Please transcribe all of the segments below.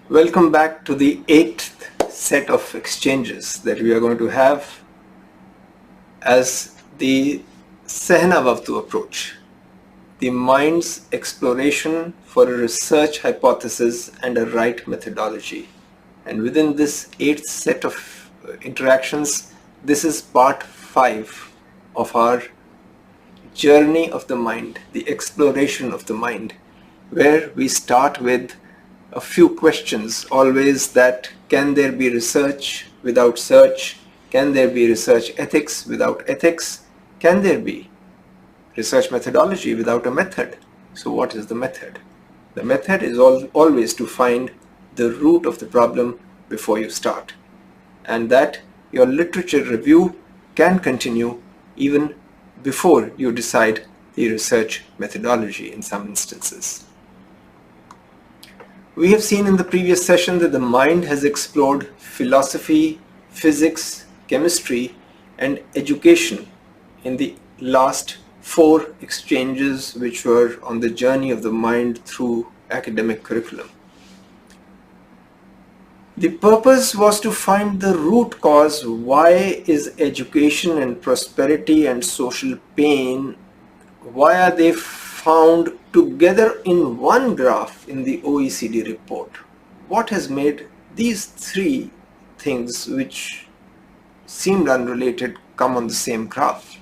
Welcome back to the 8th set of exchanges that we are going to have as the Sehna-Vavtu approach, the mind's exploration for a research hypothesis and a right methodology. And within this 8th set of interactions, this is part 5 of our journey of the mind, the exploration of the mind, where we start with a few questions always that can there be research without search? Can there be research ethics without ethics? Can there be research methodology without a method? So what is the method? The method is always to find the root of the problem before you start, and that your literature review can continue even before you decide the research methodology in some instances. We have seen in the previous session that the mind has explored philosophy, physics, chemistry, and education in the last 4 exchanges which were on the journey of the mind through academic curriculum. The purpose was to find the root cause. Why is education and prosperity and social pain, why are they found together in one graph in the OECD report? What has made these 3 things which seemed unrelated come on the same graph?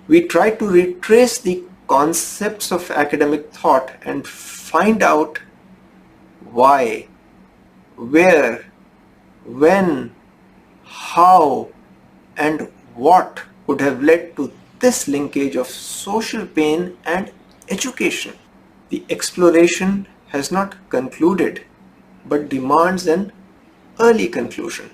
We tried to retrace the concepts of academic thought and find out why, where, when, how, and what could have led to this linkage of social pain and education. The exploration has not concluded but demands an early conclusion.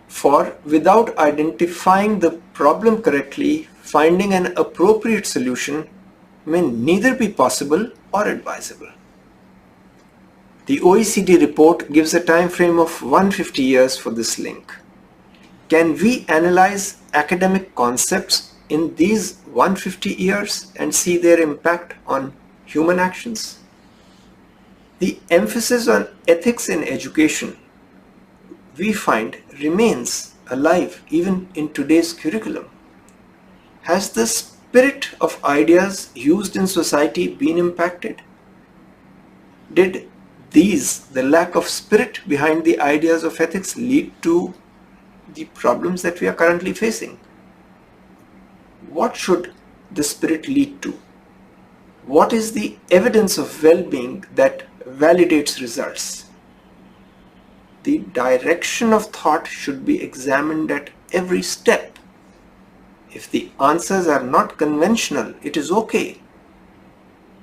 For without identifying the problem correctly, finding an appropriate solution may neither be possible or advisable. The OECD report gives a time frame of 150 years for this link. Can we analyze academic concepts in these 150 years and see their impact on human actions? The emphasis on ethics in education, we find, remains alive even in today's curriculum. Has the spirit of ideas used in society been impacted? Did the lack of spirit behind the ideas of ethics, lead to the problems that we are currently facing? What should the spirit lead to? What is the evidence of well-being that validates results? The direction of thought should be examined at every step. If the answers are not conventional, it is okay,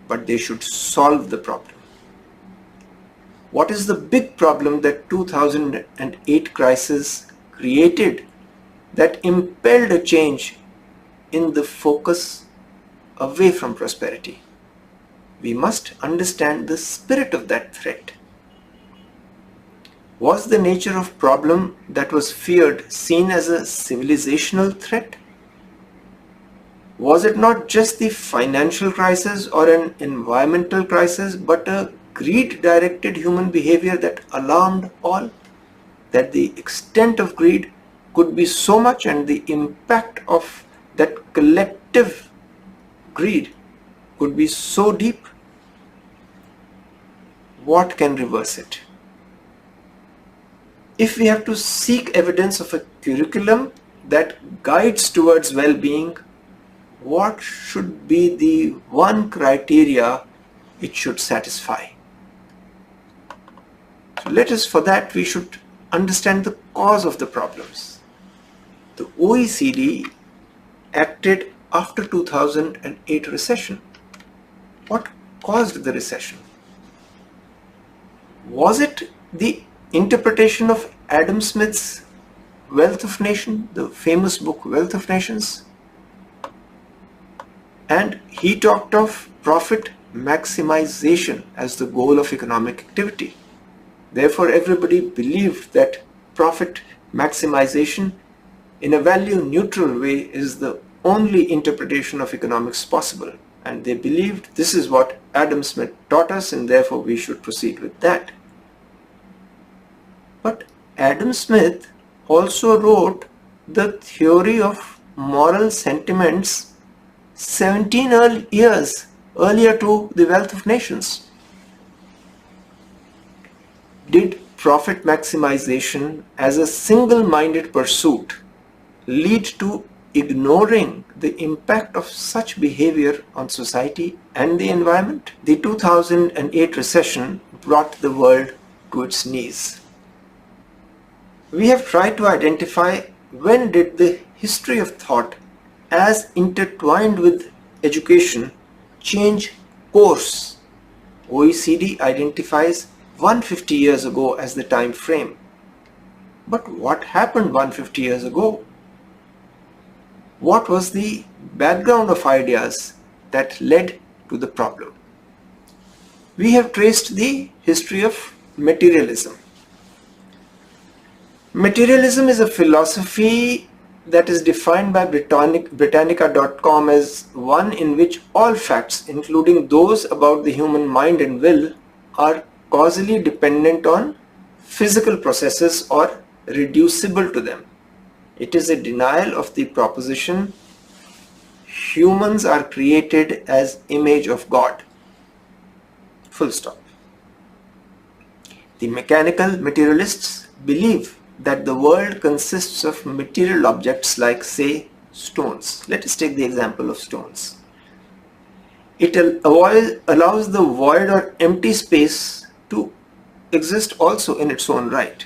but they should solve the problem. What is the big problem that 2008 crisis created that impelled a change in the focus away from prosperity? We must understand the spirit of that threat. Was the nature of problem that was feared seen as a civilizational threat? Was it not just the financial crisis or an environmental crisis, but a greed-directed human behavior that alarmed all? That the extent of greed could be so much and the impact of that collective greed could be so deep? What can reverse it? If we have to seek evidence of a curriculum that guides towards well-being, what should be the one criteria it should satisfy? So for that we should understand the cause of the problems. The OECD acted after 2008 recession. What caused the recession? Was it the interpretation of Adam Smith's Wealth of Nations, the famous book Wealth of Nations? And he talked of profit maximization as the goal of economic activity. Therefore, everybody believed that profit maximization in a value neutral way is the only interpretation of economics possible. And they believed this is what Adam Smith taught us, and therefore we should proceed with that. But Adam Smith also wrote the theory of moral sentiments 17 years earlier to The Wealth of Nations. Did profit maximization as a single-minded pursuit lead to ignoring the impact of such behavior on society and the environment? The 2008 recession brought the world to its knees. We have tried to identify when did the history of thought as intertwined with education change course. OECD identifies 150 years ago as the time frame. But what happened 150 years ago? What was the background of ideas that led to the problem? We have traced the history of materialism. Materialism is a philosophy that is defined by Britannica.com as one in which all facts, including those about the human mind and will, are causally dependent on physical processes or reducible to them. It is a denial of the proposition humans are created as image of God. Full stop. The mechanical materialists believe that the world consists of material objects like, say, stones. Let us take the example of stones. It allows the void or empty space to exist also in its own right.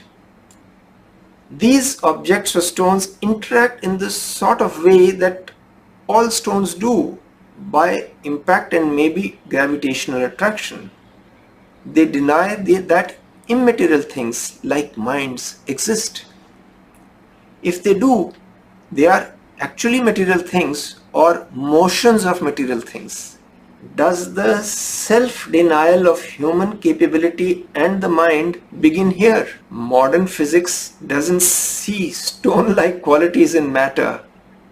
These objects or stones interact in the sort of way that all stones do, by impact and maybe gravitational attraction. They deny that immaterial things like minds exist. If they do, they are actually material things or motions of material things. Does the self-denial of human capability and the mind begin here? Modern physics doesn't see stone-like qualities in matter,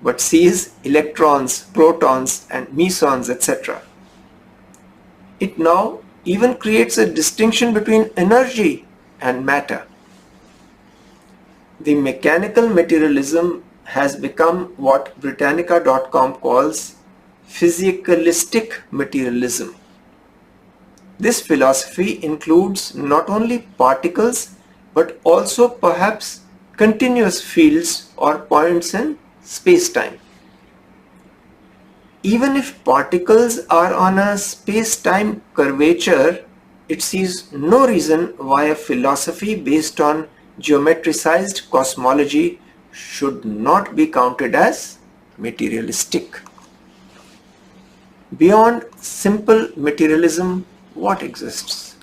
but sees electrons, protons, and mesons, etc. It now even creates a distinction between energy and matter. The mechanical materialism has become what Britannica.com calls physicalistic materialism. This philosophy includes not only particles but also perhaps continuous fields or points in space-time. Even if particles are on a space-time curvature, it sees no reason why a philosophy based on geometricized cosmology should not be counted as materialistic. Beyond simple materialism, what exists?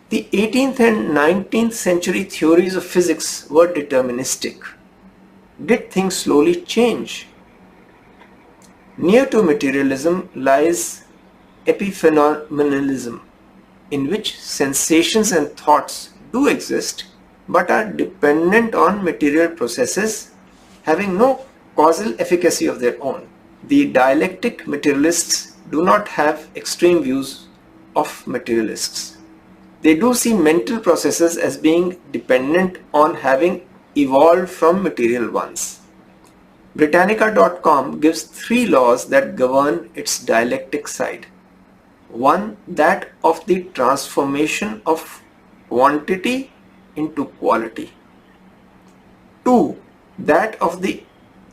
The 18th and 19th century theories of physics were deterministic. Did things slowly change? Near to materialism lies epiphenomenalism, in which sensations and thoughts do exist but are dependent on material processes having no causal efficacy of their own. The dialectic materialists do not have extreme views of materialists. They do see mental processes as being dependent on having evolved from material ones. Britannica.com gives 3 laws that govern its dialectic side. 1. That of the transformation of quantity into quality. 2. That of the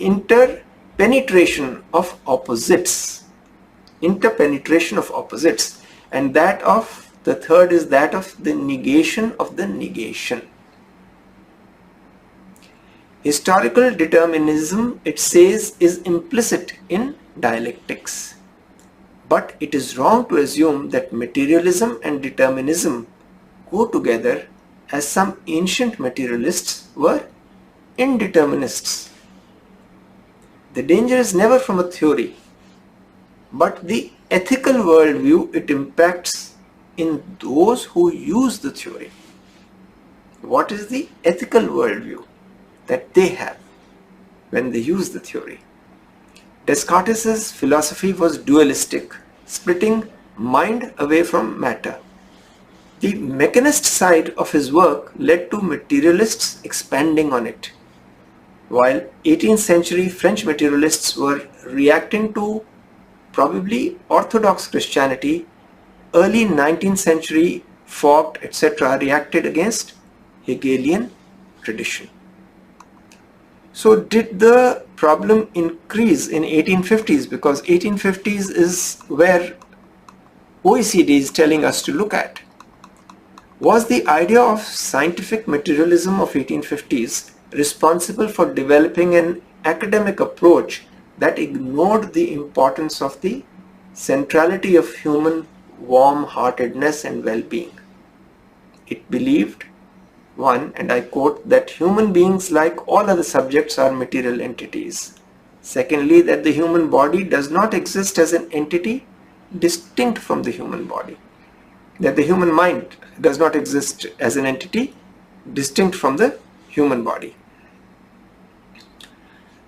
interpenetration of opposites. Interpenetration of opposites. And the third is that of the negation of the negation. Historical determinism, it says, is implicit in dialectics. But it is wrong to assume that materialism and determinism go together, as some ancient materialists were indeterminists. The danger is never from a theory, but the ethical worldview it impacts in those who use the theory. What is the ethical worldview that they have when they use the theory? Descartes' philosophy was dualistic, splitting mind away from matter. The mechanist side of his work led to materialists expanding on it, while 18th century French materialists were reacting to probably Orthodox Christianity. Early 19th century Vogt, etc. reacted against Hegelian tradition. So did the problem increase in 1850s? Because 1850s is where OECD is telling us to look at. Was the idea of scientific materialism of 1850s responsible for developing an academic approach that ignored the importance of the centrality of human warm-heartedness and well-being? It believed, one, and I quote, that human beings like all other subjects are material entities. Secondly, that the human body does not exist as an entity distinct from the human body. That the human mind does not exist as an entity distinct from the human body.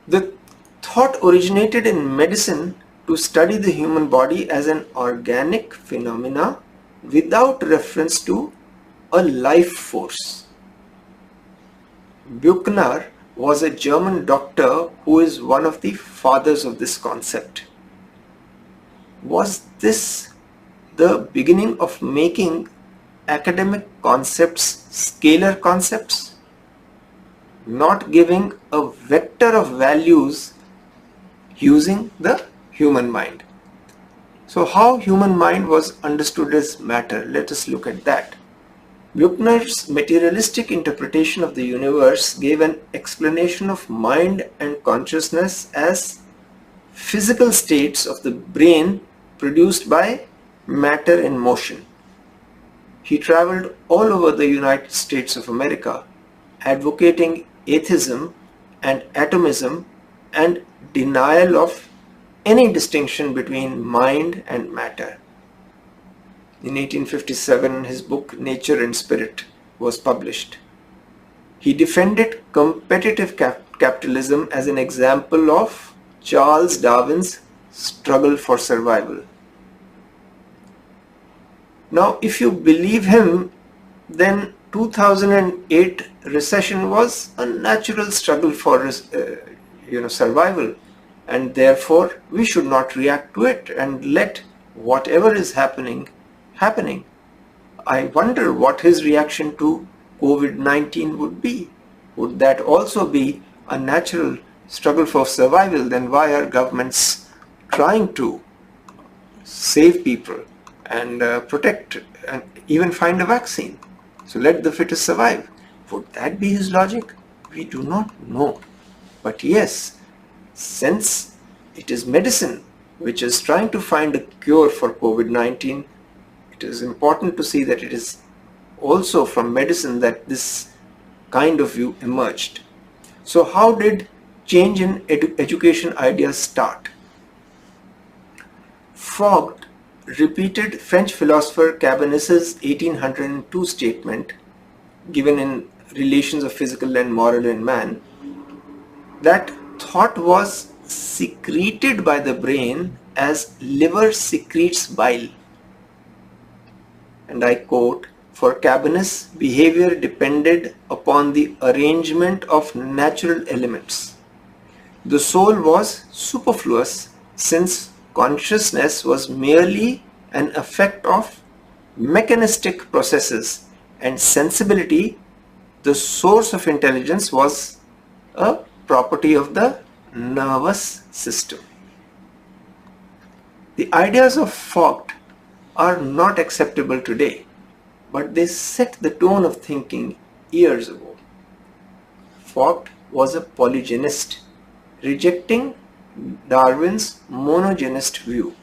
The thought originated in medicine to study the human body as an organic phenomena without reference to a life force. Büchner was a German doctor who is one of the fathers of this concept. Was this the beginning of making academic concepts scalar concepts, not giving a vector of values using the human mind? So how human mind was understood as matter? Let us look at that. Büchner's materialistic interpretation of the universe gave an explanation of mind and consciousness as physical states of the brain produced by matter in motion. He traveled all over the United States of America, advocating atheism and atomism and denial of any distinction between mind and matter. In 1857, his book Nature and Spirit was published. He defended competitive capitalism as an example of Charles Darwin's struggle for survival. Now, if you believe him, then 2008 recession was a natural struggle for survival, and therefore we should not react to it and let whatever is happening. I wonder what his reaction to COVID-19 would be. Would that also be a natural struggle for survival? Then why are governments trying to save people and protect and even find a vaccine? So let the fittest survive. Would that be his logic? We do not know. But yes, since it is medicine which is trying to find a cure for COVID-19, it is important to see that it is also from medicine that this kind of view emerged. So how did change in education ideas start? Vogt repeated French philosopher Cabanis' 1802 statement given in Relations of Physical and Moral in Man, that thought was secreted by the brain as liver secretes bile. And I quote, "For Cabanis, behavior depended upon the arrangement of natural elements. The soul was superfluous, since consciousness was merely an effect of mechanistic processes, and sensibility, the source of intelligence, was a property of the nervous system." The ideas of Vogt are not acceptable today, but they set the tone of thinking years ago. Vogt was a polygenist, rejecting Darwin's monogenist view.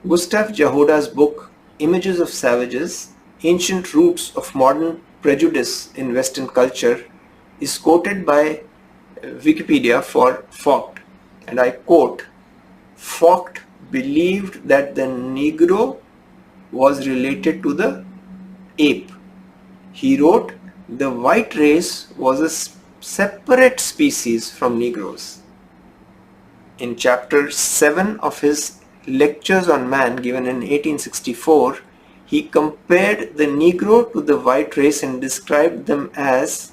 Gustav Jahoda's book Images of Savages, Ancient Roots of Modern Prejudice in Western Culture is quoted by Wikipedia for Vogt, and I quote, "Vogt believed that the Negro was related to the ape. He wrote, the white race was a separate species from Negroes." In chapter 7 of his Lectures on Man given in 1864, he compared the Negro to the white race and described them as,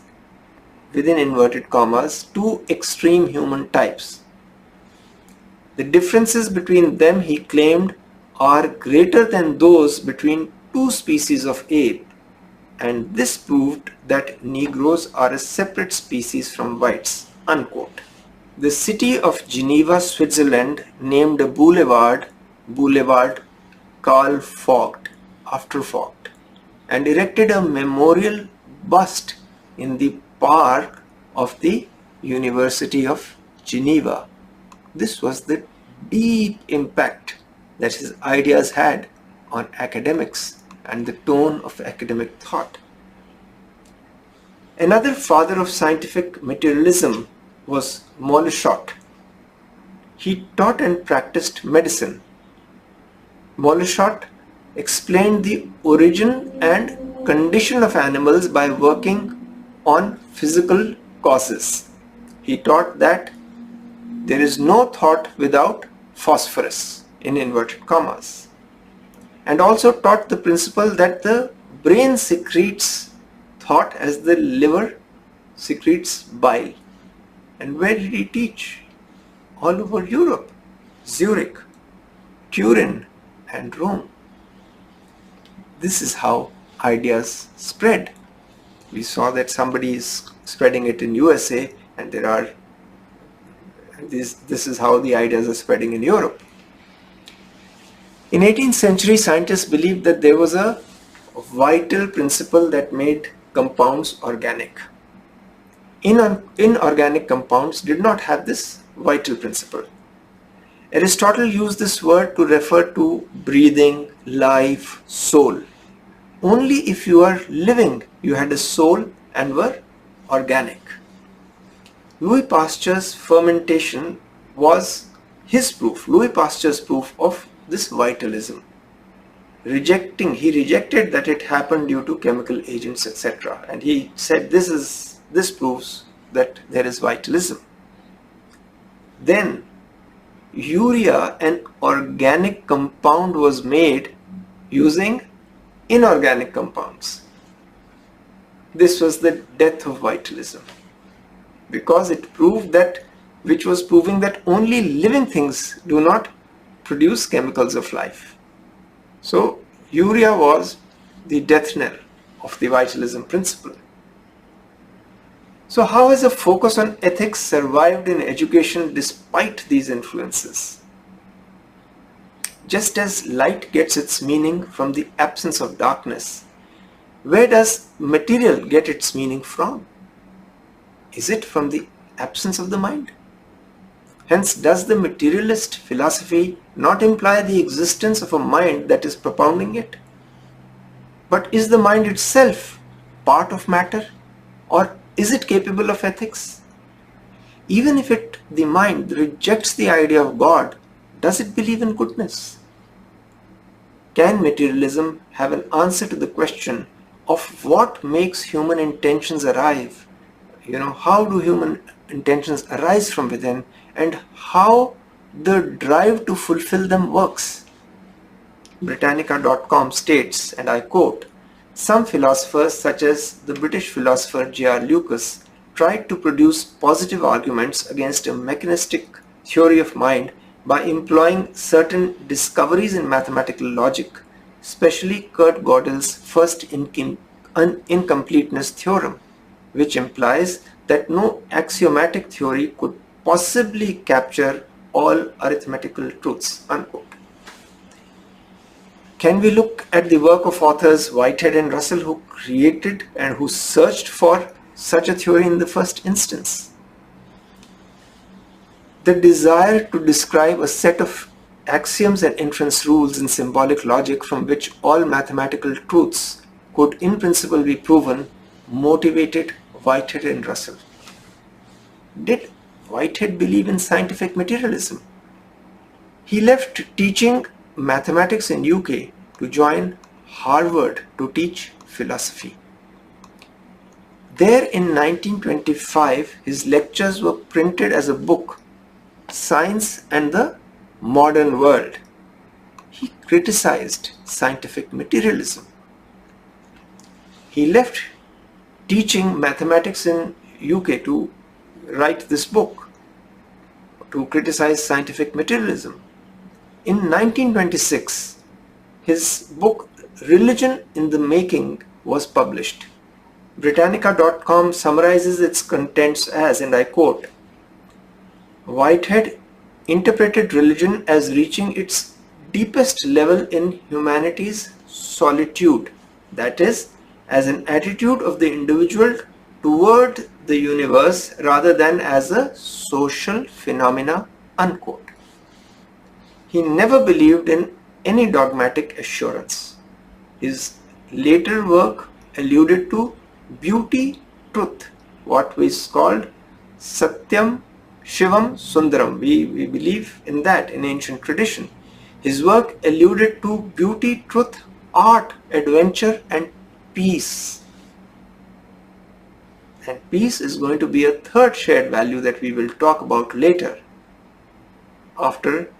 within inverted commas, two extreme human types. The differences between them, he claimed, are greater than those between two species of ape, and this proved that Negroes are a separate species from whites. Unquote. The city of Geneva, Switzerland, named a boulevard Karl Vogt after Vogt, and erected a memorial bust in the park of the University of Geneva. This was the deep impact that his ideas had on academics and the tone of academic thought. Another father of scientific materialism was Moleschott. He taught and practiced medicine. Moleschott explained the origin and condition of animals by working on physical causes. He taught that there is no thought without phosphorus, in inverted commas, and also taught the principle that the brain secretes thought as the liver secretes bile. And where did he teach? All over Europe, Zurich, Turin, and Rome. This is how ideas spread. We saw that somebody is spreading it in USA, and this is how the ideas are spreading in Europe. In 18th century, scientists believed that there was a vital principle that made compounds organic. Inorganic compounds did not have this vital principle. Aristotle used this word to refer to breathing, life, soul. Only if you are living, you had a soul and were organic. Louis Pasteur's fermentation was his proof, Louis Pasteur's proof of this vitalism. He rejected that it happened due to chemical agents, etc. And he said this proves that there is vitalism. Then urea, an organic compound, was made using inorganic compounds. This was the death of vitalism, because it proved that, which was proving that only living things do not produce chemicals of life. So urea was the death knell of the vitalism principle. So how has a focus on ethics survived in education despite these influences? Just as light gets its meaning from the absence of darkness, where does material get its meaning from? Is it from the absence of the mind? Hence, does the materialist philosophy not imply the existence of a mind that is propounding it? But is the mind itself part of matter, or is it capable of ethics? Even if the mind rejects the idea of God, does it believe in goodness? Can materialism have an answer to the question of what makes human intentions arrive? How do human intentions arise from within, and how the drive to fulfill them works? Britannica.com states, and I quote, "Some philosophers, such as the British philosopher J.R. Lucas, tried to produce positive arguments against a mechanistic theory of mind by employing certain discoveries in mathematical logic, especially Kurt Gödel's first incompleteness theorem, which implies that no axiomatic theory could possibly capture all arithmetical truths." Unquote. Can we look at the work of authors Whitehead and Russell, who created and who searched for such a theory in the first instance? The desire to describe a set of axioms and inference rules in symbolic logic from which all mathematical truths could in principle be proven motivated Whitehead and Russell. Did Whitehead believe in scientific materialism? He left teaching mathematics in UK to join Harvard to teach philosophy. There in 1925, his lectures were printed as a book, Science and the Modern World. he criticized scientific materialism. He left teaching mathematics in UK to write this book, to criticize scientific materialism. In 1926, his book Religion in the Making was published. Britannica.com summarizes its contents as, and I quote, "Whitehead interpreted religion as reaching its deepest level in humanity's solitude, that is, as an attitude of the individual toward the universe rather than as a social phenomena," unquote. He never believed in any dogmatic assurance. His later work alluded to beauty, truth, what is called Satyam, Shivam, Sundaram. We believe in that in ancient tradition. His work alluded to beauty, truth, art, adventure, and peace. And peace is going to be a third shared value that we will talk about later, after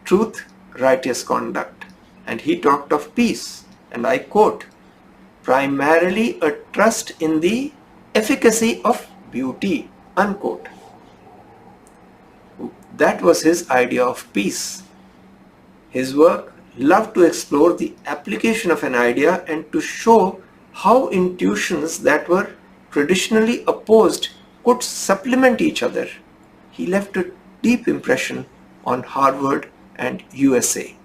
truth, righteous conduct. And he talked of peace, and I quote, "primarily a trust in the efficacy of beauty," unquote. That was his idea of peace. His work loved to explore the application of an idea and to show how intuitions that were traditionally opposed could supplement each other. He left a deep impression on Harvard and USA.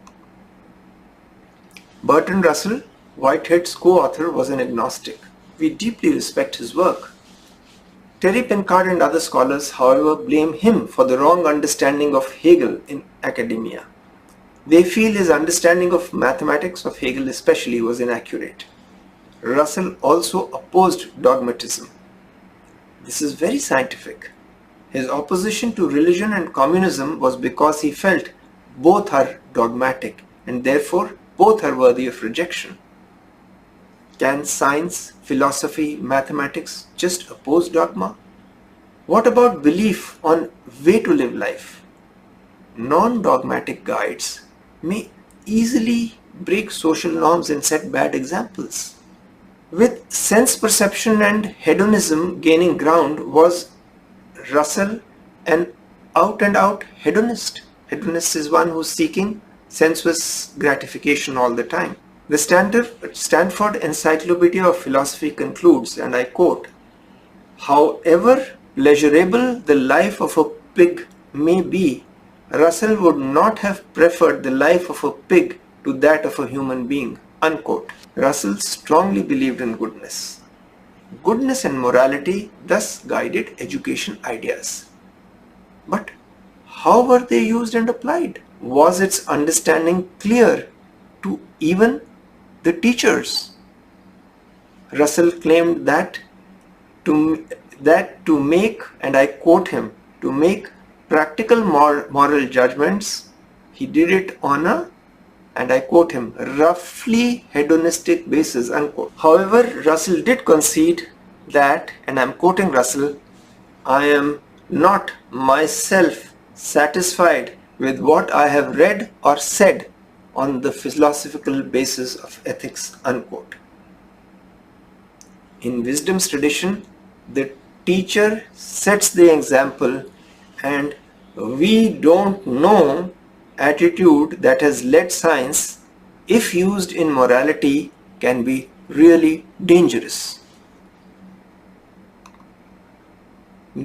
Bertrand Russell, Whitehead's co-author, was an agnostic. We deeply respect his work. Terry Pinkard and other scholars, however, blame him for the wrong understanding of Hegel in academia. They feel his understanding of mathematics, of Hegel especially, was inaccurate. Russell also opposed dogmatism. This is very scientific. His opposition to religion and communism was because he felt both are dogmatic and therefore both are worthy of rejection. Can science, philosophy, mathematics just oppose dogma? What about belief on way to live life? Non-dogmatic guides may easily break social norms and set bad examples. With sense perception and hedonism gaining ground, was Russell an out-and-out hedonist? Hedonist is one who's seeking sensuous gratification all the time. The Stanford Encyclopedia of Philosophy concludes, and I quote, "However pleasurable the life of a pig may be, Russell would not have preferred the life of a pig to that of a human being," unquote. Russell strongly believed in goodness. Goodness and morality thus guided education ideas. But how were they used and applied? Was its understanding clear to even the teachers? Russell claimed that to make, and I quote him, to make practical moral judgments, he did it on a, and I quote him, roughly hedonistic basis, unquote. However, Russell did concede that, and I'm quoting Russell, "I am not myself satisfied with what I have read or said on the philosophical basis of ethics," unquote. In wisdom's tradition, the teacher sets the example, and "we don't know" attitude that has led science, if used in morality, can be really dangerous.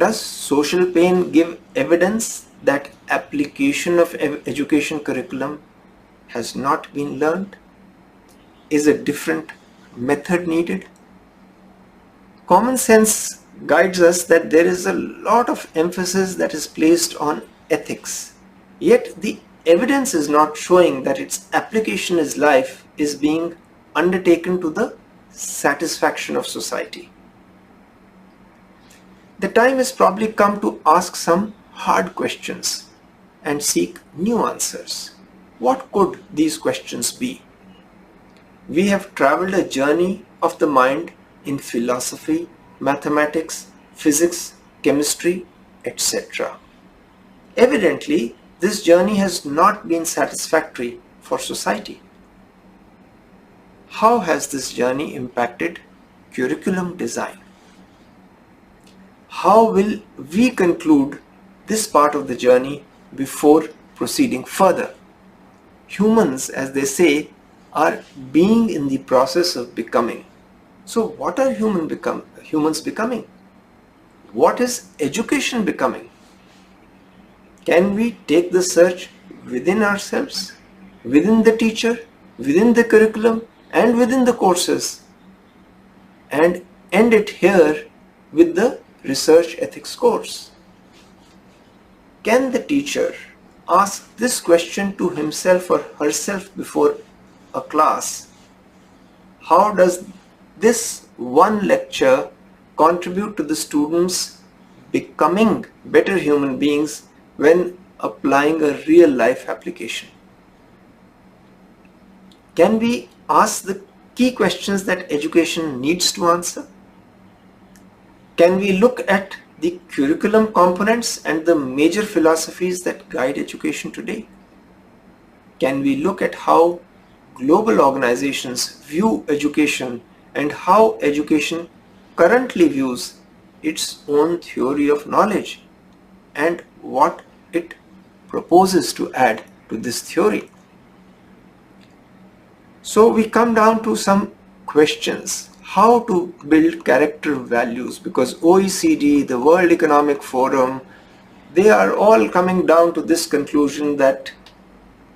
Does social pain give evidence that application of education curriculum has not been learned? Is a different method needed? Common sense guides us that there is a lot of emphasis that is placed on ethics, yet the evidence is not showing that its application in life is being undertaken to the satisfaction of society. The time has probably come to ask some hard questions and seek new answers. What could these questions be? We have traveled a journey of the mind in philosophy, mathematics, physics, chemistry, etc. Evidently, this journey has not been satisfactory for society? How has this journey impacted curriculum design? How will we conclude this part of the journey before proceeding further? Humans, as they say, are being in the process of becoming. So what are humans becoming? What is education becoming? Can we take the search within ourselves, within the teacher, within the curriculum, and within the courses, and end it here with the research ethics course? Can the teacher ask this question to himself or herself before a class? How does this one lecture contribute to the students becoming better human beings when applying a real life application? Can we ask the key questions that education needs to answer? Can we look at the curriculum components and the major philosophies that guide education today? Can we look at how global organizations view education and how education currently views its own theory of knowledge and what it proposes to add to this theory? So we come down to some questions. How to build character values, because OECD, the World Economic Forum, they are all coming down to this conclusion that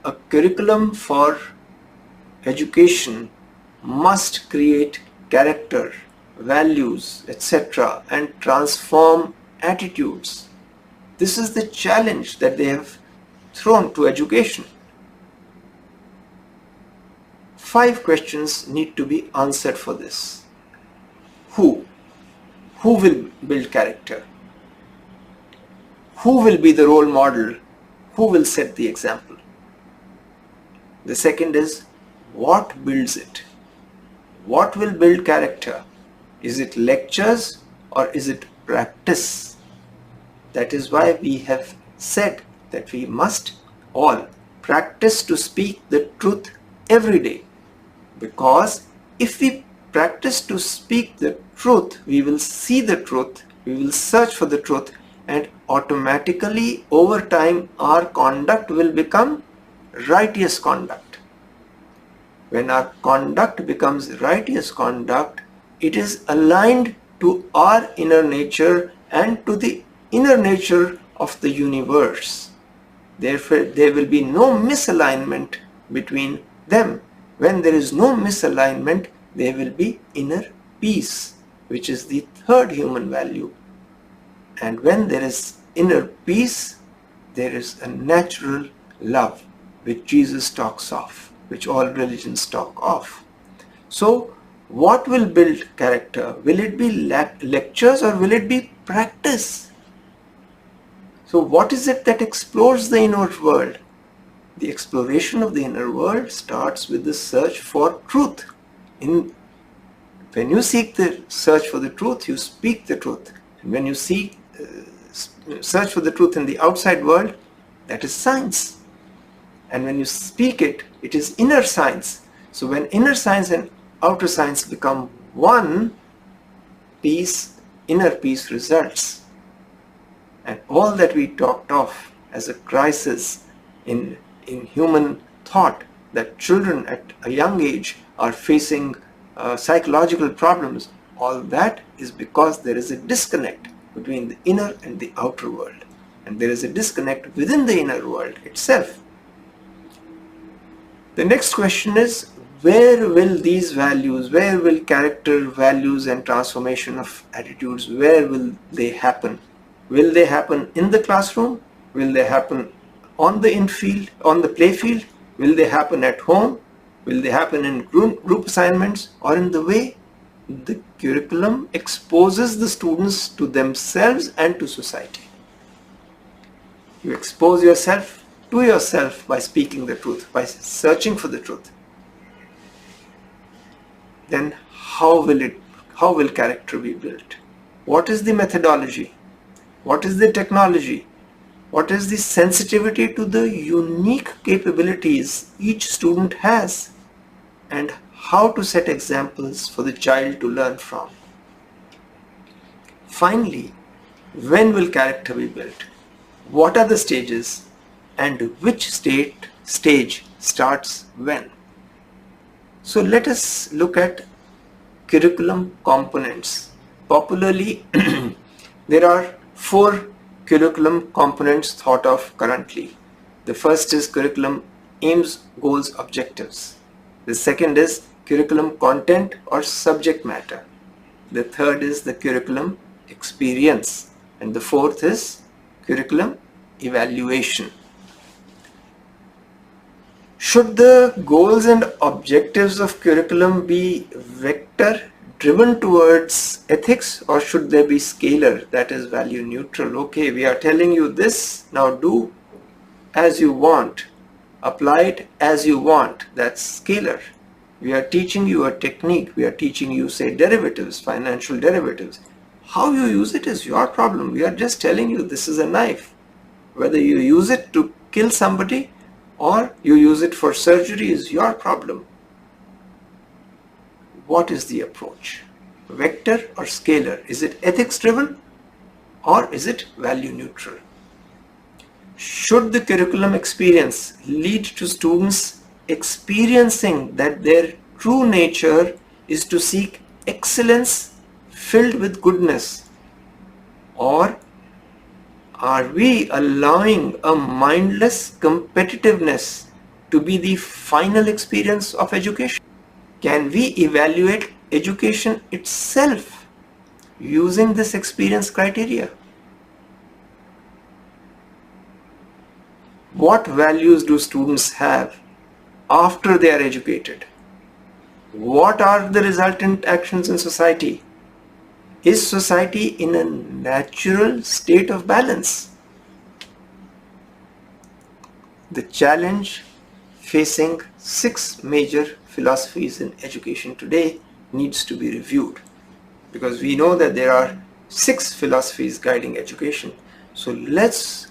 a curriculum for education must create character, values, etc., and transform attitudes. This is the challenge that they have thrown to education. 5 questions need to be answered for this. Who? Who will build character? Who will be the role model? Who will set the example? The second is, what builds it? What will build character? Is it lectures or is it practice? That is why we have said that we must all practice to speak the truth every day. Because if we practice to speak the truth, we will see the truth, we will search for the truth, and automatically over time our conduct will become righteous conduct. When our conduct becomes righteous conduct, it is aligned to our inner nature and to the inner nature of the universe. Therefore, there will be no misalignment between them. When there is no misalignment, there will be inner peace, which is the third human value. And when there is inner peace, there is a natural love, which Jesus talks of, which all religions talk of. So, what will build character? Will it be lectures or will it be practice? So, what is it that explores the inner world? The exploration of the inner world starts with the search for truth. When you seek the search for the truth, you speak the truth. And when you search for the truth in the outside world, that is science. And when you speak it, it is inner science. So when inner science and outer science become one, peace, inner peace results. And all that we talked of as a crisis in human thought, that children at a young age are facing psychological problems, all that is because there is a disconnect between the inner and the outer world. And there is a disconnect within the inner world itself. The next question is, where will these values, where will character, values and transformation of attitudes, where will they happen? Will they happen in the classroom? Will they happen on the infield, on the playfield? Will they happen at home? Will they happen in group assignments, or in the way the curriculum exposes the students to themselves and to society? You expose yourself to yourself by speaking the truth, by searching for the truth. Then how will character be built? What is the methodology? What is the technology? What is the sensitivity to the unique capabilities each student has, and how to set examples for the child to learn from. Finally, when will character be built? What are the stages, and which stage starts when? So let us look at curriculum components. Popularly, there are 4 curriculum components thought of currently. The first is curriculum aims, goals, objectives. The second is curriculum content or subject matter. The third is the curriculum experience. And the fourth is curriculum evaluation. Should the goals and objectives of curriculum be vector driven towards ethics, or should they be scalar, that is value neutral? Okay, we are telling you this, now do as you want, apply it as you want, that's scalar. We are teaching you a technique, we are teaching you, say, derivatives, financial derivatives. How you use it is your problem. We are just telling you this is a knife. Whether you use it to kill somebody or you use it for surgery is your problem. What is the approach? Vector or scalar? Is it ethics driven or is it value neutral? Should the curriculum experience lead to students experiencing that their true nature is to seek excellence filled with goodness, or are we allowing a mindless competitiveness to be the final experience of education? Can we evaluate education itself using this experience criteria? What values do students have after they are educated? What are the resultant actions in society? Is society in a natural state of balance? The challenge facing 6 major philosophies in education today needs to be reviewed, because we know that there are 6 philosophies guiding education. So let's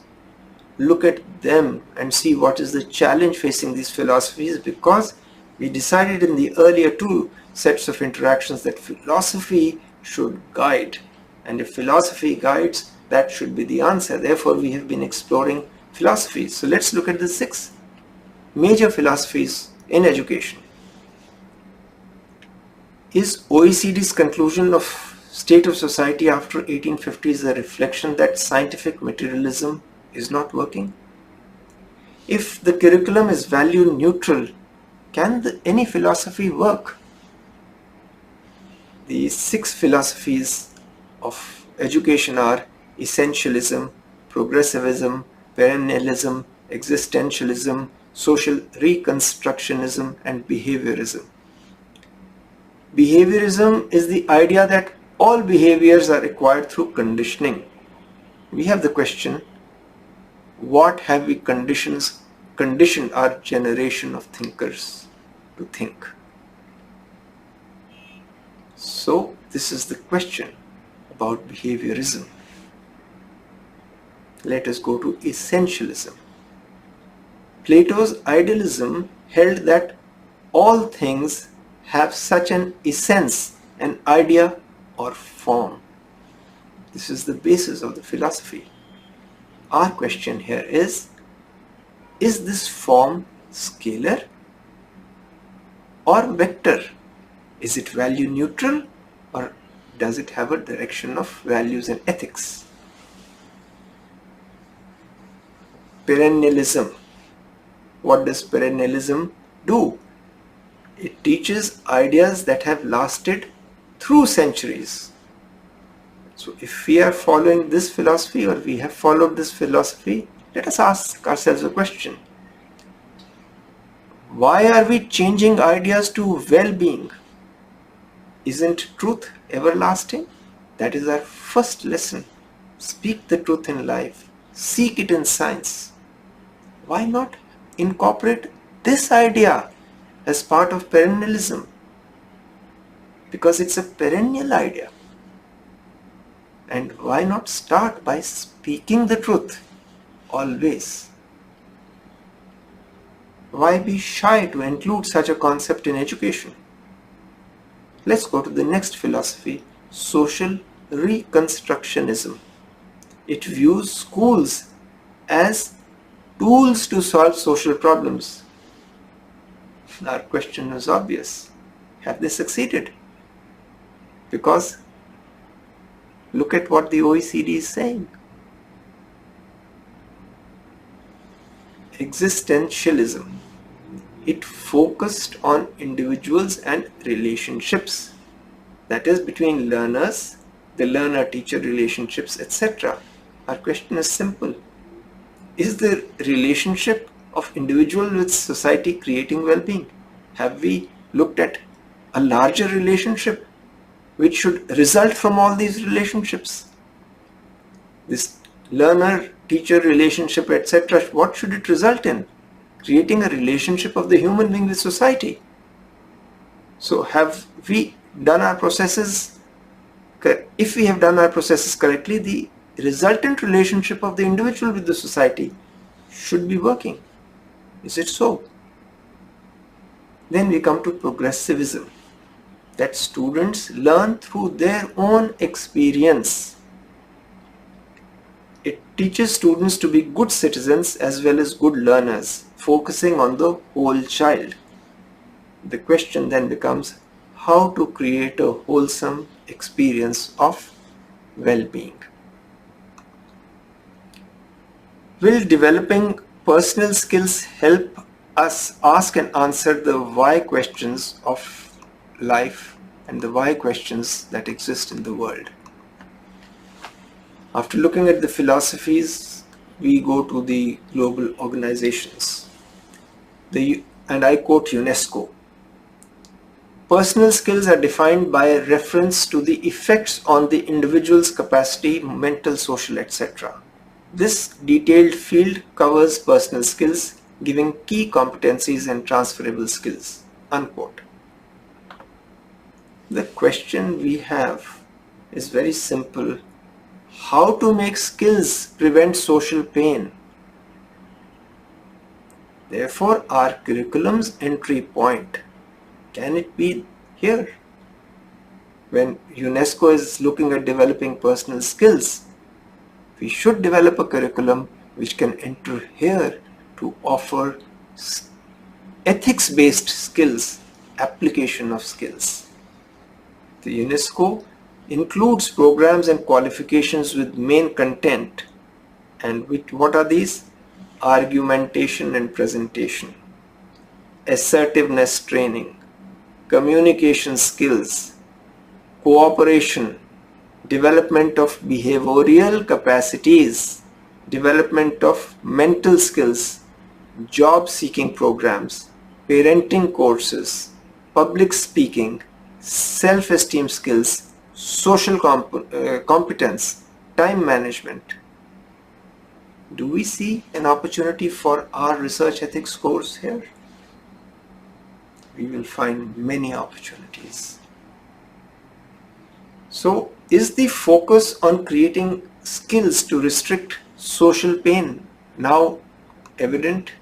look at them and see what is the challenge facing these philosophies, because we decided in the earlier 2 sets of interactions that philosophy should guide, and if philosophy guides, that should be the answer. Therefore, we have been exploring philosophies. So let's look at the 6 major philosophies in education. Is OECD's conclusion of state of society after 1850s a reflection that scientific materialism is not working? If the curriculum is value neutral, can any philosophy work? The 6 philosophies of education are essentialism, progressivism, perennialism, existentialism, social reconstructionism, and behaviorism. Behaviorism is the idea that all behaviors are acquired through conditioning. We have the question, what have we conditioned our generation of thinkers to think? So this is the question about behaviorism. Let us go to essentialism. Plato's idealism held that all things have such an essence, an idea or form. This is the basis of the philosophy. Our question here is this form scalar or vector? Is it value neutral, or does it have a direction of values and ethics? Perennialism. What does perennialism do? It teaches ideas that have lasted through centuries. So if we are following this philosophy, or we have followed this philosophy, let us ask ourselves a question. Why are we changing ideas to well-being? Isn't truth everlasting? That is our first lesson. Speak the truth in life. Seek it in science. Why not incorporate this idea as part of perennialism? Because it's a perennial idea. And why not start by speaking the truth? always. Why be shy to include such a concept in education? Let's go to the next philosophy, social reconstructionism. It views schools as tools to solve social problems. Our question is obvious. Have they succeeded? Because look at what the OECD is saying. Existentialism. It focused on individuals and relationships. That is between learners, the learner-teacher relationships, etc. Our question is simple. Is the relationship of individual with society creating well-being? Have we looked at a larger relationship which should result from all these relationships? This learner-teacher relationship, etc., what should it result in? Creating a relationship of the human being with society. So have we done our processes? If we have done our processes correctly, the resultant relationship of the individual with the society should be working. Is it so? Then we come to progressivism, that students learn through their own experience. It teaches students to be good citizens as well as good learners, focusing on the whole child. The question then becomes how to create a wholesome experience of well-being. Will developing personal skills help us ask and answer the why questions of life and the why questions that exist in the world? After looking at the philosophies, we go to the global organizations. And I quote UNESCO. Personal skills are defined by a reference to the effects on the individual's capacity, mental, social, etc. This detailed field covers personal skills, giving key competencies and transferable skills. Unquote. The question we have is very simple. How to make skills prevent social pain? Therefore, our curriculum's entry point, can it be here? When UNESCO is looking at developing personal skills, we should develop a curriculum which can enter here to offer ethics-based skills, application of skills. The UNESCO includes programs and qualifications with main content. And what are these? Argumentation and presentation, assertiveness training, communication skills, cooperation, development of behavioral capacities, development of mental skills, job seeking programs, parenting courses, public speaking, self-esteem skills, social competence, time management. Do we see an opportunity for our research ethics course here? We will find many opportunities. So, is the focus on creating skills to restrict social pain now evident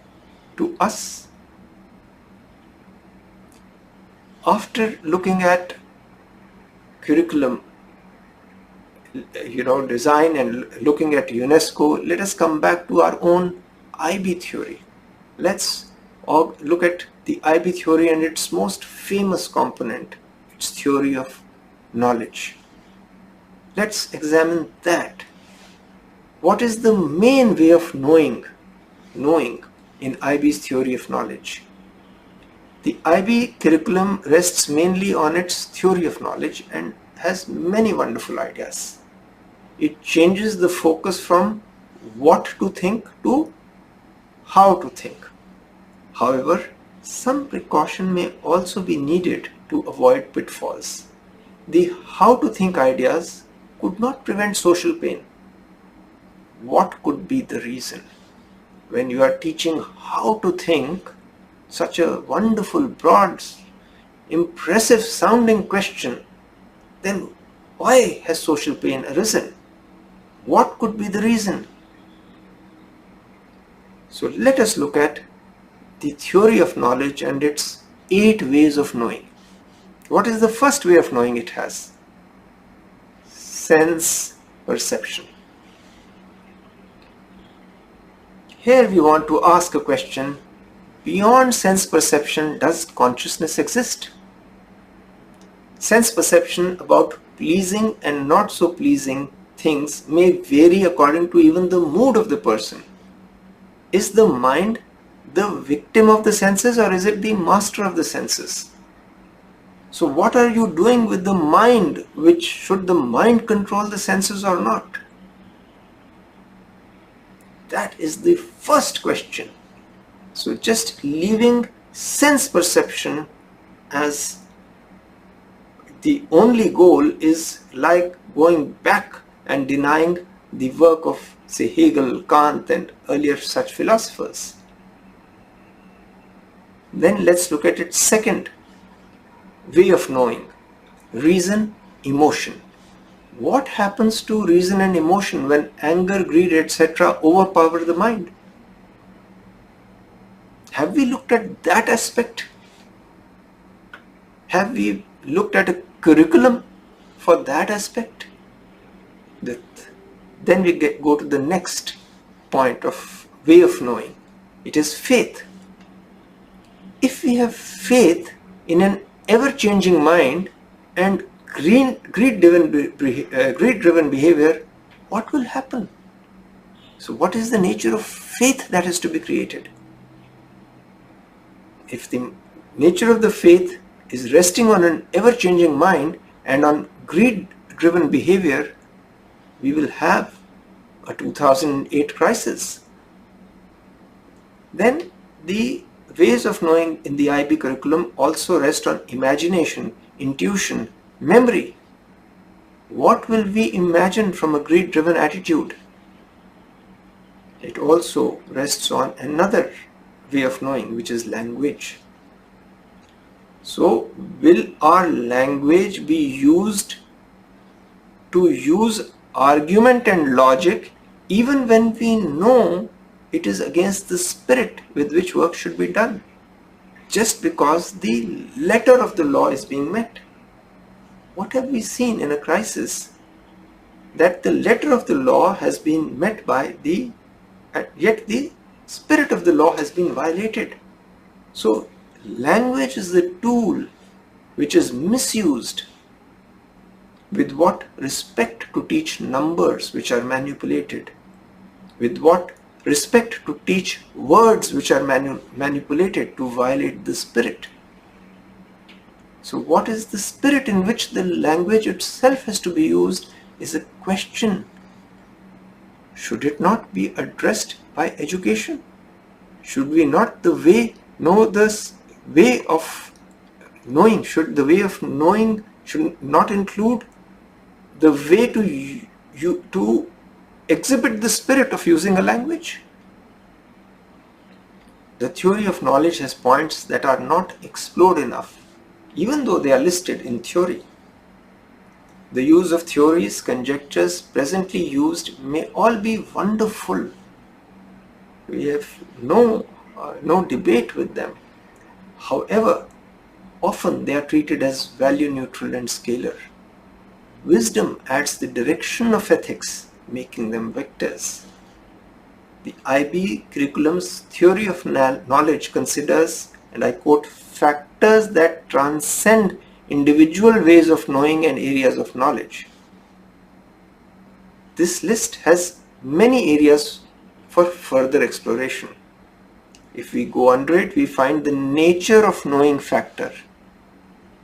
to us? After looking at curriculum, design and looking at UNESCO, let us come back to our own IB theory. Let's look at the IB theory and its most famous component, its theory of knowledge. Let's examine that. What is the main way of knowing in IB's theory of knowledge? The IB curriculum rests mainly on its theory of knowledge and has many wonderful ideas. It changes the focus from what to think to how to think. However, some precaution may also be needed to avoid pitfalls. The how to think ideas could not prevent social pain. What could be the reason? When you are teaching how to think, such a wonderful, broad, impressive sounding question, then why has social pain arisen? What could be the reason? So let us look at the theory of knowledge and its 8 ways of knowing. What is the first way of knowing it has? Sense perception. Here we want to ask a question. Beyond sense perception, does consciousness exist? Sense perception about pleasing and not so pleasing things may vary according to even the mood of the person. Is the mind the victim of the senses, or is it the master of the senses? So what are you doing with the mind? Should the mind control the senses or not? That is the first question. So just leaving sense perception as the only goal is like going back and denying the work of, say, Hegel, Kant and earlier such philosophers. Then let's look at its second way of knowing, reason, emotion. What happens to reason and emotion when anger, greed, etc. overpower the mind? Have we looked at that aspect? Have we looked at a curriculum for that aspect? Then we go to the next point of way of knowing. It is faith. If we have faith in an ever-changing mind and greed-driven behavior, what will happen? So what is the nature of faith that is to be created? If the nature of the faith is resting on an ever-changing mind and on greed-driven behavior, we will have a 2008 crisis. Then the ways of knowing in the IB curriculum also rest on imagination, intuition, memory. What will we imagine from a greed-driven attitude? It also rests on another way of knowing, which is language. So will our language be used to use argument and logic even when we know it is against the spirit with which work should be done, just because the letter of the law is being met? What have we seen in a crisis? That the letter of the law has been met yet the spirit of the law has been violated. So language is the tool which is misused. With what respect to teach numbers which are manipulated? With what respect to teach words which are manipulated to violate the spirit? So what is the spirit in which the language itself has to be used is a question. Should it not be addressed by education? Should we not know this way of knowing? Should the way of knowing should not include the way to exhibit the spirit of using a language? The theory of knowledge has points that are not explored enough, even though they are listed in theory. The use of theories, conjectures presently used may all be wonderful. We have no debate with them. However, often they are treated as value neutral and scalar. Wisdom adds the direction of ethics, making them vectors. The IB curriculum's theory of knowledge considers, and I quote, factors that transcend individual ways of knowing and areas of knowledge. This list has many areas for further exploration. If we go under it, we find the nature of knowing factor.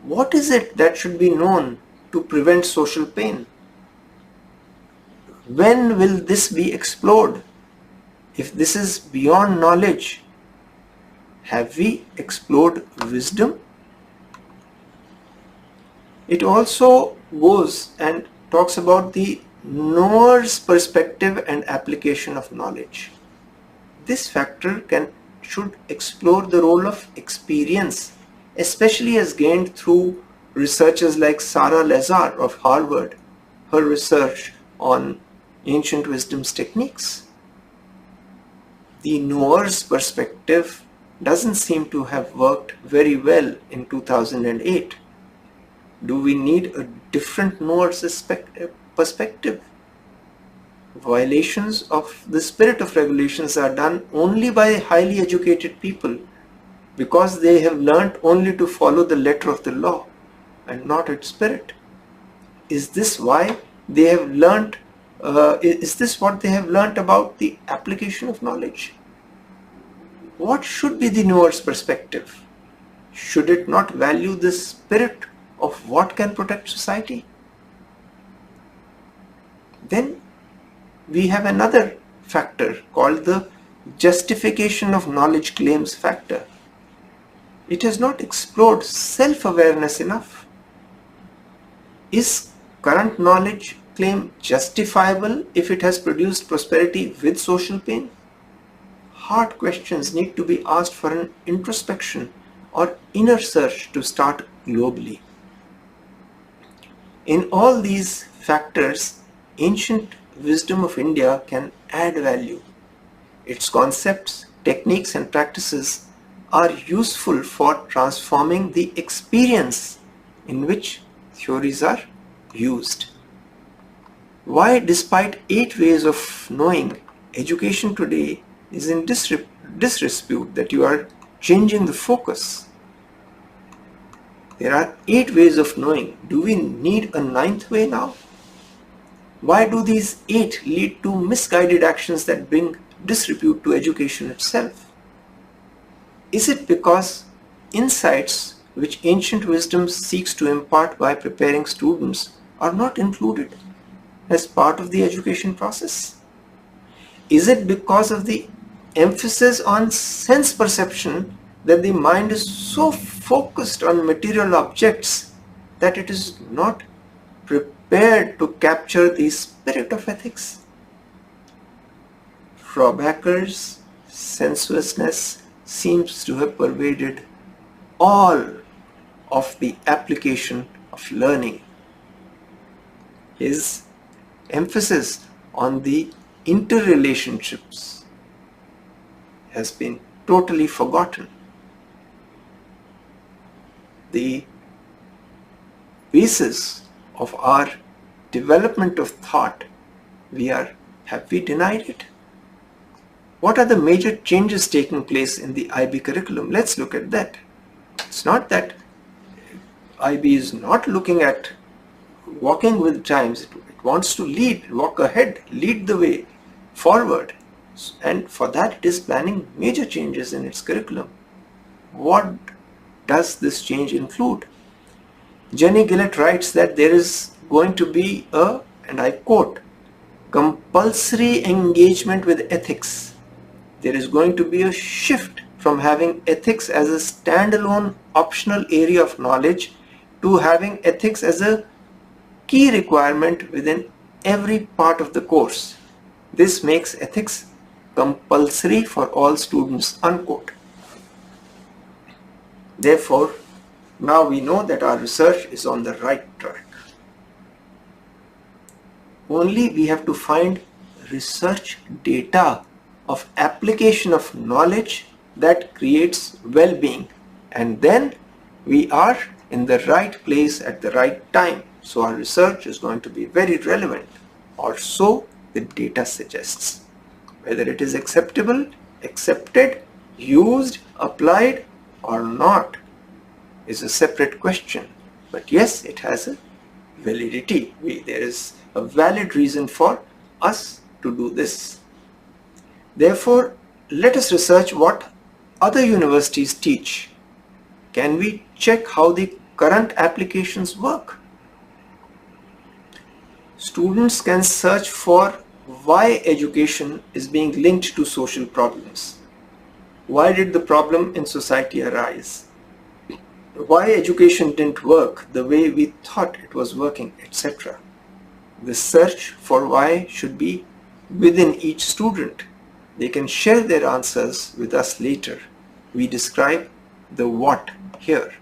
What is it that should be known to prevent social pain? When will this be explored? If this is beyond knowledge, have we explored wisdom? It also goes and talks about the knower's perspective and application of knowledge. This factor should explore the role of experience, especially as gained through researchers like Sarah Lazar of Harvard, her research on ancient wisdom's techniques. The knower's perspective doesn't seem to have worked very well in 2008. Do we need a different knower's perspective? Violations of the spirit of regulations are done only by highly educated people because they have learnt only to follow the letter of the law and not its spirit. Is this why they have learnt? Is this what they have learnt about the application of knowledge? What should be the knower's perspective? Should it not value the spirit of what can protect society? Then we have another factor called the justification of knowledge claims factor. It has not explored self-awareness enough. Is current knowledge claim justifiable if it has produced prosperity with social pain? Hard questions need to be asked for an introspection or inner search to start globally. In all these factors, ancient wisdom of India can add value. Its concepts, techniques and practices are useful for transforming the experience in which theories are used. Why, despite 8 ways of knowing, education today is in disrepute that you are changing the focus? There are 8 ways of knowing. Do we need a 9th way now? Why do these 8 lead to misguided actions that bring disrepute to education itself? Is it because insights which ancient wisdom seeks to impart by preparing students are not included as part of the education process? Is it because of the emphasis on sense perception that the mind is so focused on material objects that it is not prepared to capture the spirit of ethics? Frobaker's sensuousness seems to have pervaded all of the application of learning. His emphasis on the interrelationships has been totally forgotten. The basis of our development of thought, have we denied it? What are the major changes taking place in the IB curriculum? Let's look at that. It's not that IB is not looking at walking with times. It wants to lead, walk ahead, lead the way forward. And for that it is planning major changes in its curriculum. What does this change include? Jenny Gillett writes that there is going to be a, and I quote, compulsory engagement with ethics. There is going to be a shift from having ethics as a standalone optional area of knowledge to having ethics as a key requirement within every part of the course. This makes ethics compulsory for all students, unquote. Therefore, now we know that our research is on the right track. Only we have to find research data of application of knowledge that creates well-being, and then we are in the right place at the right time. So our research is going to be very relevant, or so the data suggests. Whether it is acceptable, accepted, used, applied or not is a separate question. But yes, it has a validity. There is a valid reason for us to do this. Therefore, let us research what other universities teach. Can we check how the current applications work? Students can search for why education is being linked to social problems. Why did the problem in society arise? Why education didn't work the way we thought it was working, etc. The search for why should be within each student. They can share their answers with us later. We describe the what here.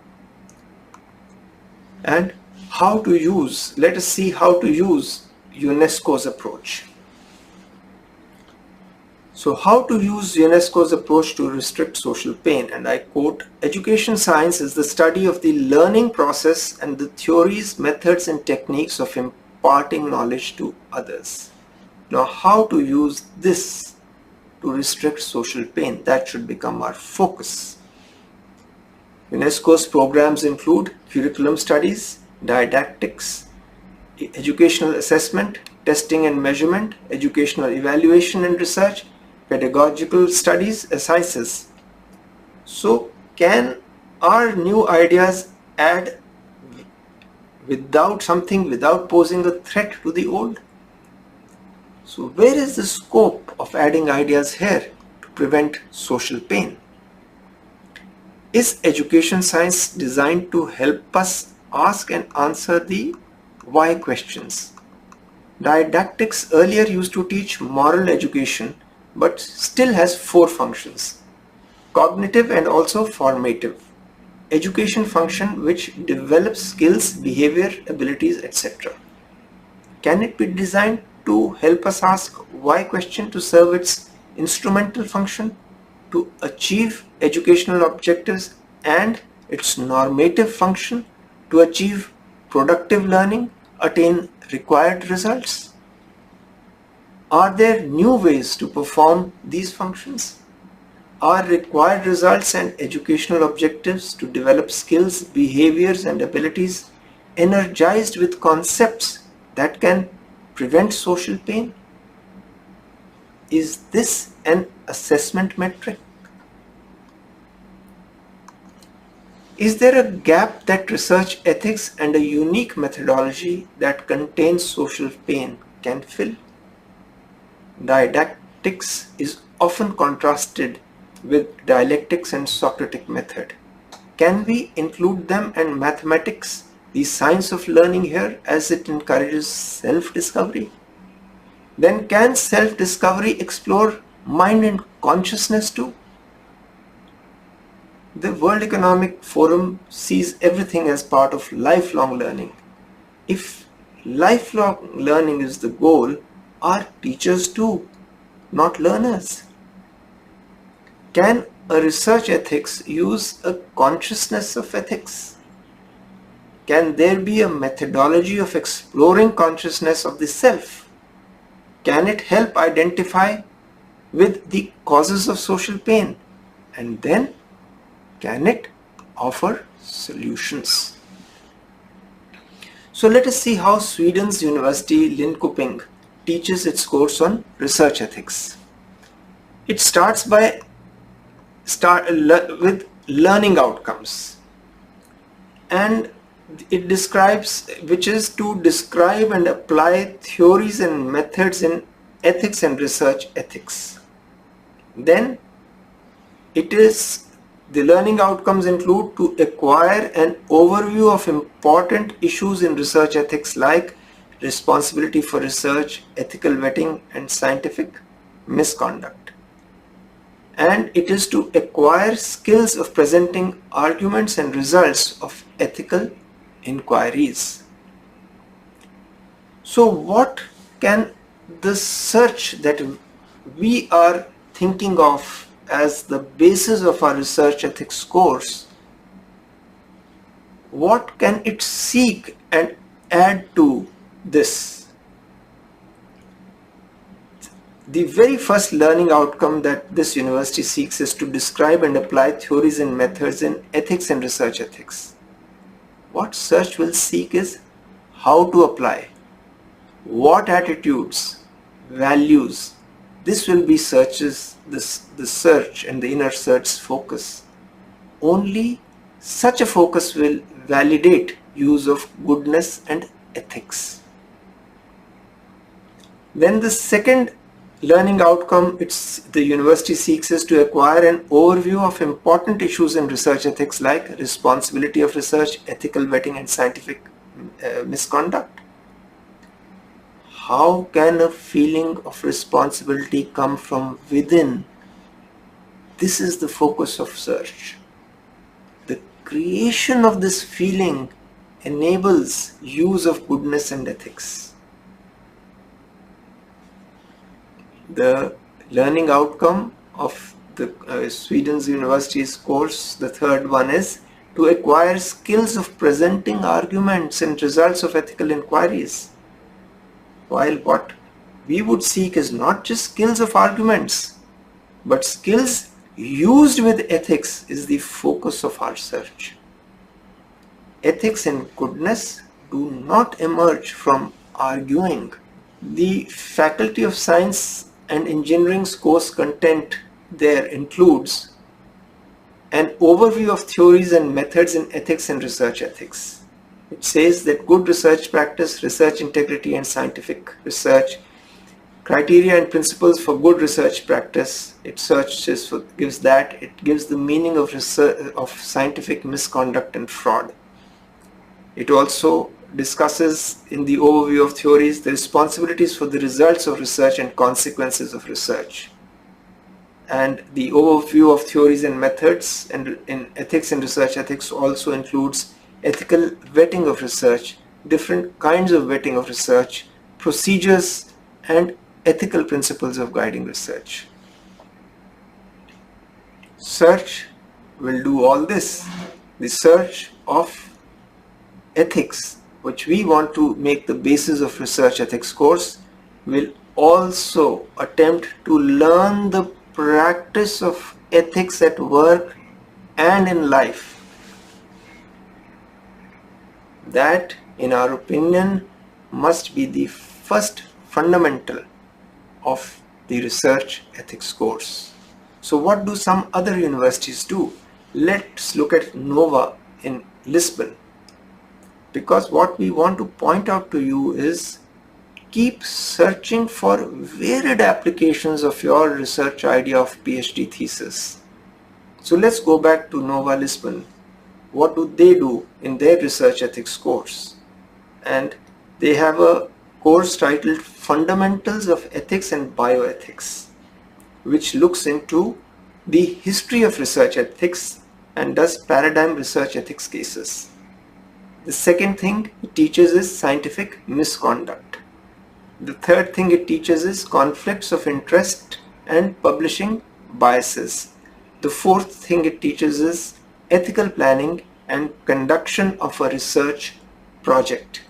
And how to use, let us see how to use UNESCO's approach. So how to use UNESCO's approach to restrict social pain? And I quote, "Education science is the study of the learning process and the theories, methods and techniques of imparting knowledge to others." Now how to use this to restrict social pain? That should become our focus. UNESCO's programs include curriculum studies, didactics, educational assessment, testing and measurement, educational evaluation and research, pedagogical studies, SISs. So can our new ideas add without posing a threat to the old? So where is the scope of adding ideas here to prevent social pain? Is education science designed to help us ask and answer the why questions? Didactics earlier used to teach moral education, but still has 4 functions: cognitive and also formative. Education function which develops skills, behavior, abilities, etc. Can it be designed to help us ask why question to serve its instrumental function to achieve educational objectives, and its normative function to achieve productive learning, attain required results? Are there new ways to perform these functions? Are required results and educational objectives to develop skills, behaviors and abilities energized with concepts that can prevent social pain? Is this an assessment metric? Is there a gap that research ethics and a unique methodology that contains social pain can fill? Didactics is often contrasted with dialectics and Socratic method. Can we include them and mathematics, the science of learning here, as it encourages self-discovery? Then can self-discovery explore mind and consciousness too? The World Economic Forum sees everything as part of lifelong learning. If lifelong learning is the goal, are teachers too not learners? Can a research ethics use a consciousness of ethics? Can there be a methodology of exploring consciousness of the self? Can it help identify with the causes of social pain? And then, can it offer solutions? So let us see how Sweden's University Linköping teaches its course on research ethics. It starts with learning outcomes, and it describes, which is to describe and apply theories and methods in ethics and research ethics. Then the learning outcomes include to acquire an overview of important issues in research ethics like responsibility for research, ethical vetting and scientific misconduct. And it is to acquire skills of presenting arguments and results of ethical inquiries. So what can the search that we are thinking of as the basis of our research ethics course, what can it seek and add to this? The very first learning outcome that this university seeks is to describe and apply theories and methods in ethics and research ethics. What search will seek is how to apply, what attitudes, values. This will be the search and the inner search's focus. Only such a focus will validate use of goodness and ethics. Then the second learning outcome the university seeks is to acquire an overview of important issues in research ethics like responsibility of research, ethical vetting and scientific misconduct. How can a feeling of responsibility come from within? This is the focus of search. The creation of this feeling enables use of goodness and ethics. The learning outcome of the Sweden's university's course. The third one is to acquire skills of presenting arguments and results of ethical inquiries. While what we would seek is not just skills of arguments, but skills used with ethics is the focus of our search. Ethics and goodness do not emerge from arguing. The Faculty of Science and Engineering's course content there includes an overview of theories and methods in ethics and research ethics. It says that good research practice, research integrity and scientific research, criteria and principles for good research practice. It gives the meaning of research, of scientific misconduct and fraud. It also discusses in the overview of theories the responsibilities for the results of research and consequences of research. And the overview of theories and methods and in ethics and research ethics also includes ethical vetting of research, different kinds of vetting of research, procedures and ethical principles of guiding research. Search will do all this. The search of ethics, which we want to make the basis of research ethics course, will also attempt to learn the practice of ethics at work and in life. That, in our opinion, must be the first fundamental of the research ethics course. So what do some other universities do? Let's look at Nova in Lisbon, because what we want to point out to you is keep searching for varied applications of your research idea of PhD thesis. So let's go back to Nova Lisbon. What do they do in their research ethics course? And they have a course titled Fundamentals of Ethics and Bioethics, which looks into the history of research ethics and does paradigm research ethics cases. The second thing it teaches is scientific misconduct. The third thing it teaches is conflicts of interest and publishing biases. The fourth thing it teaches is ethical planning and conduction of a research project.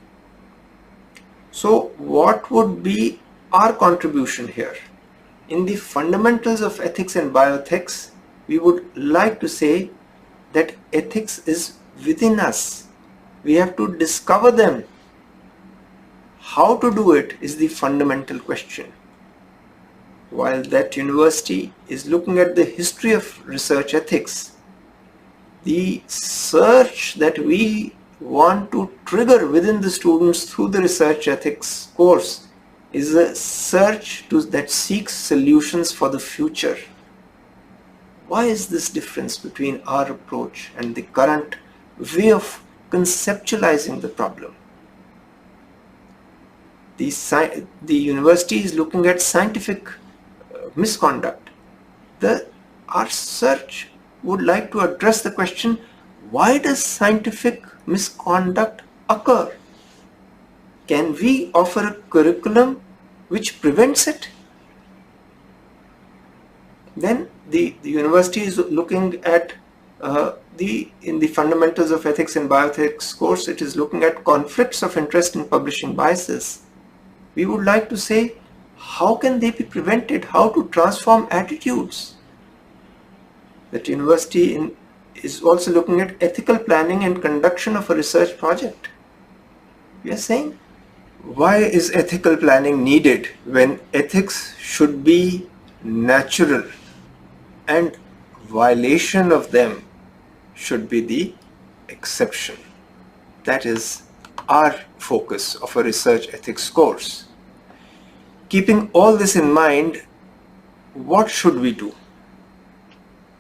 So what would be our contribution here? In the fundamentals of ethics and bioethics, we would like to say that ethics is within us. We have to discover them. How to do it is the fundamental question. While that university is looking at the history of research ethics, the search that we want to trigger within the students through the research ethics course is a search that seeks solutions for the future. Why is this difference between our approach and the current way of conceptualizing the problem? The university is looking at scientific misconduct. Our search would like to address the question, why does scientific misconduct occur? Can we offer a curriculum which prevents it? Then the university is looking at in the fundamentals of ethics and bioethics course, it is looking at conflicts of interest in publishing biases. We would like to say, how can they be prevented? How to transform attitudes? That university is also looking at ethical planning and conduction of a research project. We are saying, why is ethical planning needed when ethics should be natural and violation of them should be the exception? That is our focus of a research ethics course. Keeping all this in mind, what should we do?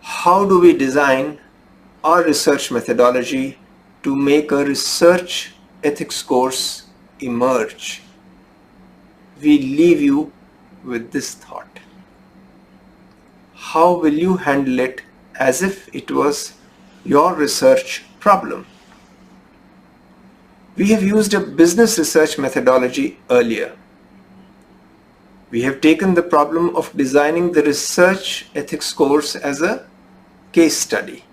How do we design our research methodology to make a research ethics course emerge? We leave you with this thought. How will you handle it as if it was your research problem? We have used a business research methodology earlier. We have taken the problem of designing the research ethics course as a case study.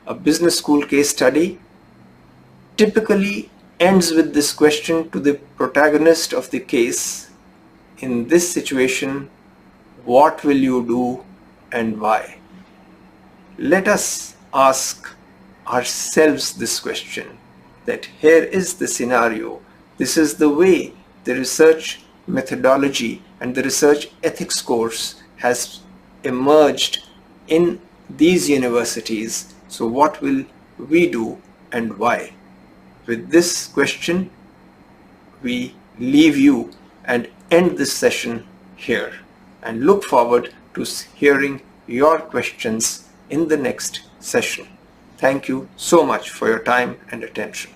A business school case study typically ends with this question to the protagonist of the case. In this situation, what will you do and why? Let us ask ourselves this question, that here is the scenario, this is the way the research methodology and the research ethics course has emerged in these universities. So what will we do and why? With this question, we leave you and end this session here, and look forward to hearing your questions in the next session. Thank you so much for your time and attention.